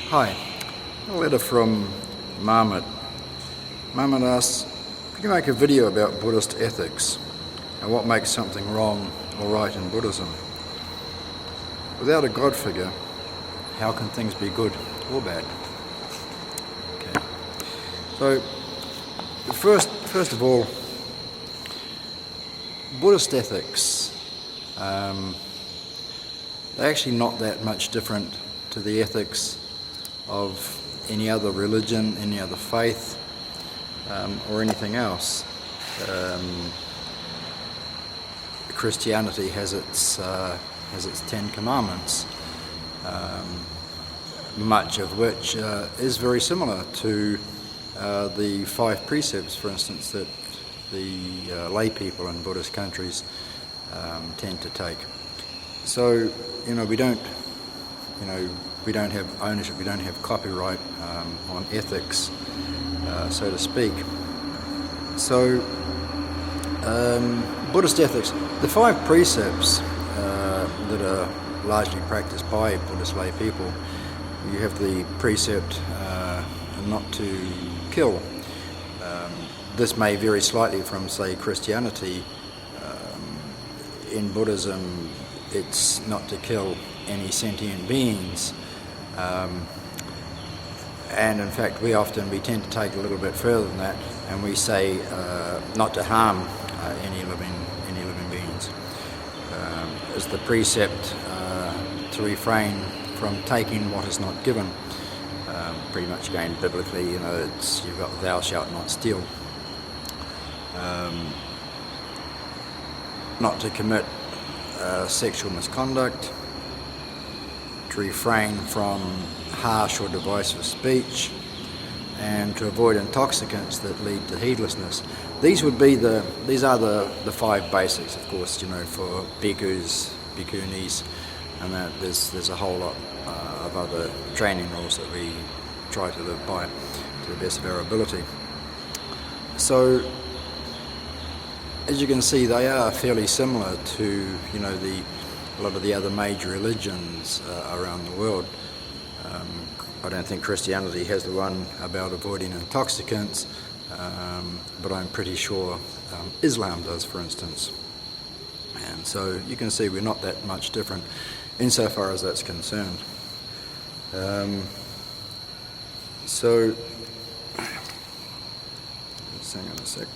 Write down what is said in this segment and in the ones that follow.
Hi, a letter from Marmot. Marmot asks, could you make a video about Buddhist ethics and what makes something wrong or right in Buddhism? Without a God figure, how can things be good or bad? Okay. So, first of all, Buddhist ethics, they're actually not that much different to the ethics of any other religion, any other faith, or anything else. Christianity has its 10 Commandments, much of which is very similar to the 5 precepts, for instance, that the lay people in Buddhist countries tend to take. So, we don't have ownership, we don't have copyright on ethics, so to speak. So, Buddhist ethics, the 5 precepts that are largely practiced by Buddhist lay people, you have the precept not to kill. This may vary slightly from, say, Christianity. In Buddhism, it's not to kill any sentient beings. And in fact, we tend to take a little bit further than that, and we say not to harm any living beings. As the precept to refrain from taking what is not given. Pretty much again biblically, you've got thou shalt not steal. Not to commit sexual misconduct, to refrain from harsh or divisive speech, and to avoid intoxicants that lead to heedlessness. These are the 5 basics, of course, for bhikkhus, bhikkhunis, and that there's a whole lot of other training rules that we try to live by to the best of our ability. So, as you can see, they are fairly similar to a lot of the other major religions around the world. I don't think Christianity has the one about avoiding intoxicants, but I'm pretty sure Islam does, for instance. And so you can see we're not that much different insofar as that's concerned. So, let's hang on a sec.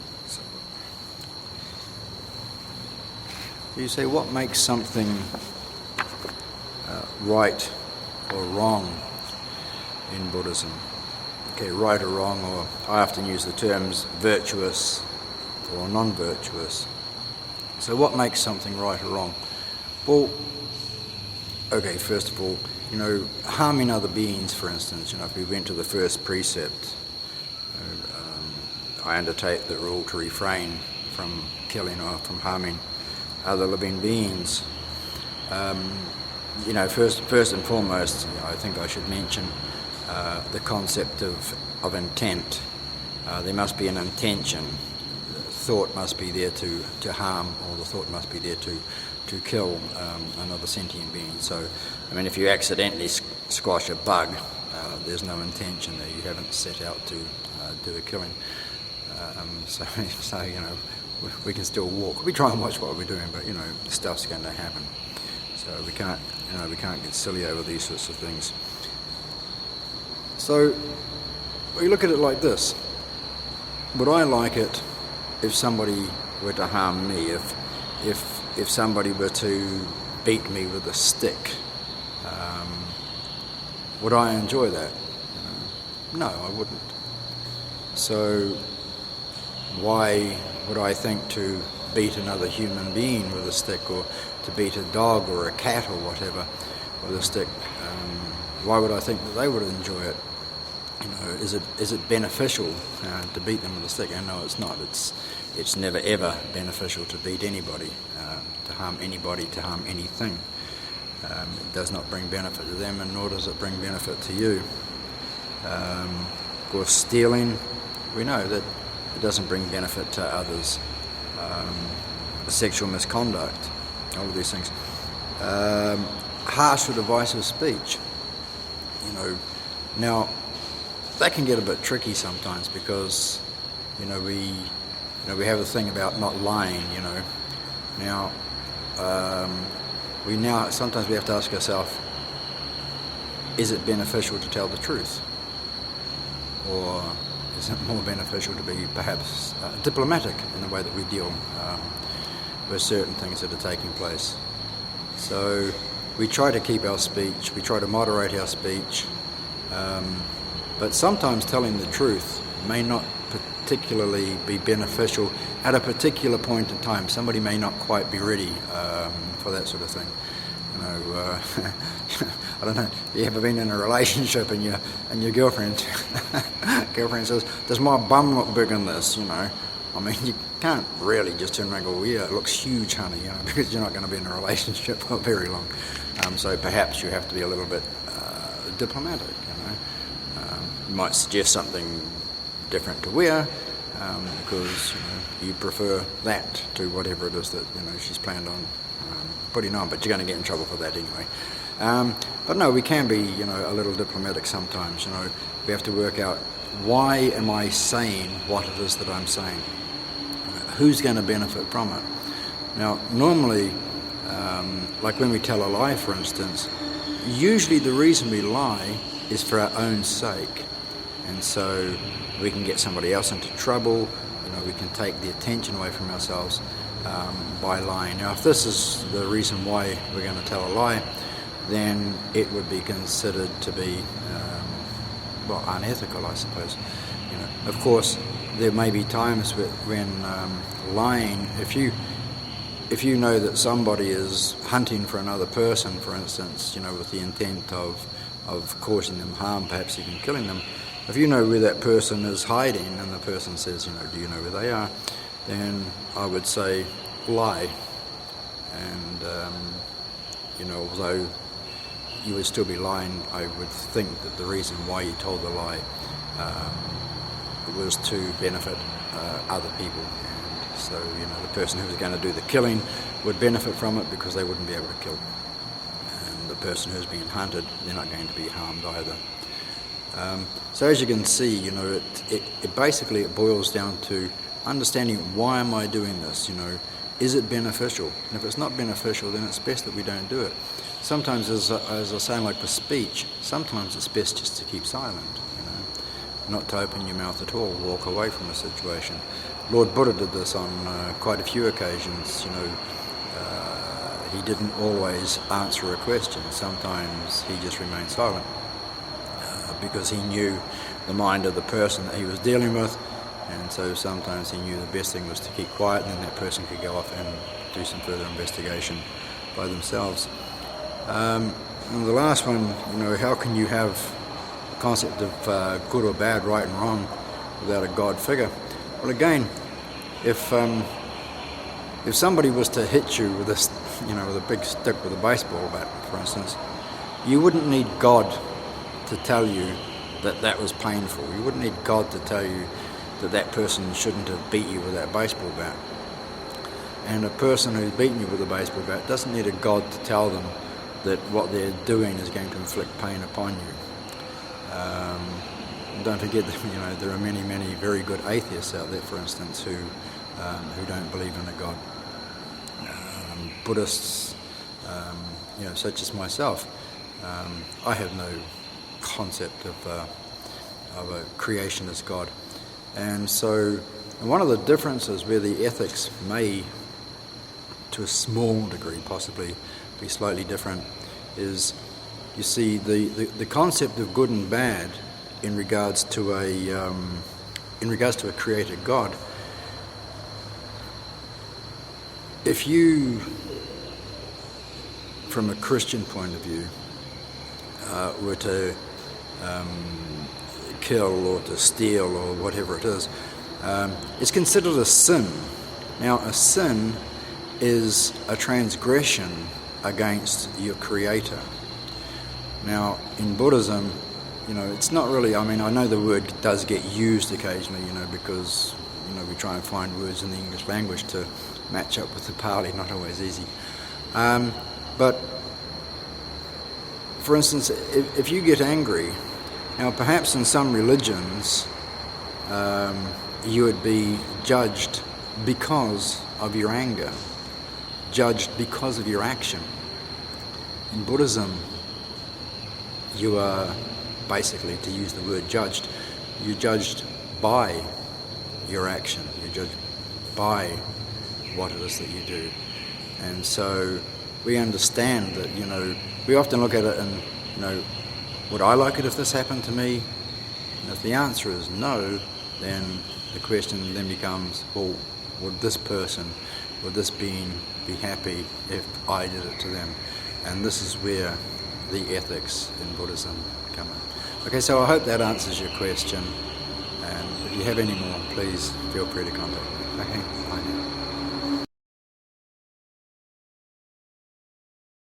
You say, what makes something right or wrong in Buddhism? Okay, right or wrong, or I often use the terms virtuous or non-virtuous. So what makes something right or wrong? Well, okay, first of all, harming other beings, for instance, if we went to the first precept, I undertake the rule to refrain from killing or from harming other living beings. First and foremost, I think I should mention the concept of intent. There must be an intention. The thought must be there to harm, or the thought must be there to kill another sentient being. So, if you accidentally squash a bug, there's no intention there. You haven't set out to do a killing. So we can still walk. We try and watch what we're doing, but stuff's going to happen. So we can't get silly over these sorts of things. So we look at it like this: would I like it if somebody were to harm me? If somebody were to beat me with a stick, would I enjoy that? No, I wouldn't. So why would I think to beat another human being with a stick, or to beat a dog or a cat or whatever with a stick? Why would I think that they would enjoy it? Is it beneficial to beat them with a stick? And no, it's not. It's never ever beneficial to beat anybody, to harm anybody, to harm anything. It does not bring benefit to them, and nor does it bring benefit to you. Of course, stealing, we know that it doesn't bring benefit to others. Sexual misconduct, all of these things. Harsh or divisive speech. Now, that can get a bit tricky sometimes because, we have a thing about not lying, Now, sometimes we have to ask ourselves, is it beneficial to tell the truth? Or is it more beneficial to be perhaps diplomatic in the way that we deal with certain things that are taking place? So we try to keep our speech, we try to moderate our speech, but sometimes telling the truth may not particularly be beneficial at a particular point in time. Somebody may not quite be ready for that sort of thing. I don't know. You ever been in a relationship and your girlfriend says, "Does my bum look big in this?" I mean, you can't really just turn around and go, "Yeah, it looks huge, honey," because you're not going to be in a relationship for very long. So perhaps you have to be a little bit diplomatic. You might suggest something different to wear because you prefer that to whatever it is that she's planned on putting on. But you're going to get in trouble for that anyway. But no, we can be a little diplomatic sometimes. We have to work out, why am I saying what it is that I'm saying? Who's going to benefit from it? Now, normally, like when we tell a lie, for instance, usually the reason we lie is for our own sake. And so we can get somebody else into trouble, we can take the attention away from ourselves by lying. Now, if this is the reason why we're going to tell a lie, then it would be considered to be, unethical, I suppose. Of course, there may be times when lying, if you know that somebody is hunting for another person, for instance, with the intent of causing them harm, perhaps even killing them, if you know where that person is hiding and the person says, "Do you know where they are?" then I would say lie. And, although you would still be lying, I would think that the reason why you told the lie was to benefit other people. And so, the person who was going to do the killing would benefit from it because they wouldn't be able to kill. And the person who's being hunted, they're not going to be harmed either. So as you can see, it basically boils down to understanding, why am I doing this? Is it beneficial? And if it's not beneficial, then it's best that we don't do it. Sometimes, as I was saying, like with speech, sometimes it's best just to keep silent, not to open your mouth at all, walk away from a situation. Lord Buddha did this on quite a few occasions. He didn't always answer a question. Sometimes he just remained silent because he knew the mind of the person that he was dealing with, and so sometimes he knew the best thing was to keep quiet, and then that person could go off and do some further investigation by themselves. And the last one, how can you have the concept of good or bad, right and wrong, without a God figure? Well, again, if somebody was to hit you with this, with a big stick with a baseball bat, for instance, you wouldn't need God to tell you that was painful. You wouldn't need God to tell you that person shouldn't have beat you with that baseball bat. And a person who's beaten you with a baseball bat doesn't need a God to tell them that what they're doing is going to inflict pain upon you. Don't forget that there are many, many very good atheists out there, for instance, who don't believe in a God. Buddhists, such as myself, I have no concept of a creationist God. And so one of the differences where the ethics may, to a small degree possibly, be slightly different is, you see, the concept of good and bad in regards to a created God. If you, from a Christian point of view, were to kill or to steal or whatever it is, it's considered a sin. Now, a sin is a transgression against your Creator. Now, in Buddhism, it's not really, I know the word does get used occasionally, because, we try and find words in the English language to match up with the Pali, not always easy. But, for instance, if you get angry, Now, perhaps in some religions, you would be judged because of your anger, judged because of your action. In Buddhism, you are basically, to use the word judged, you're judged by your action. You're judged by what it is that you do. And so we understand that, we often look at it and, would I like it if this happened to me? And if the answer is no, then the question then becomes, well, would this being be happy if I did it to them? And this is where the ethics in Buddhism come in. Okay, so I hope that answers your question. And if you have any more, please feel free to contact me. Okay.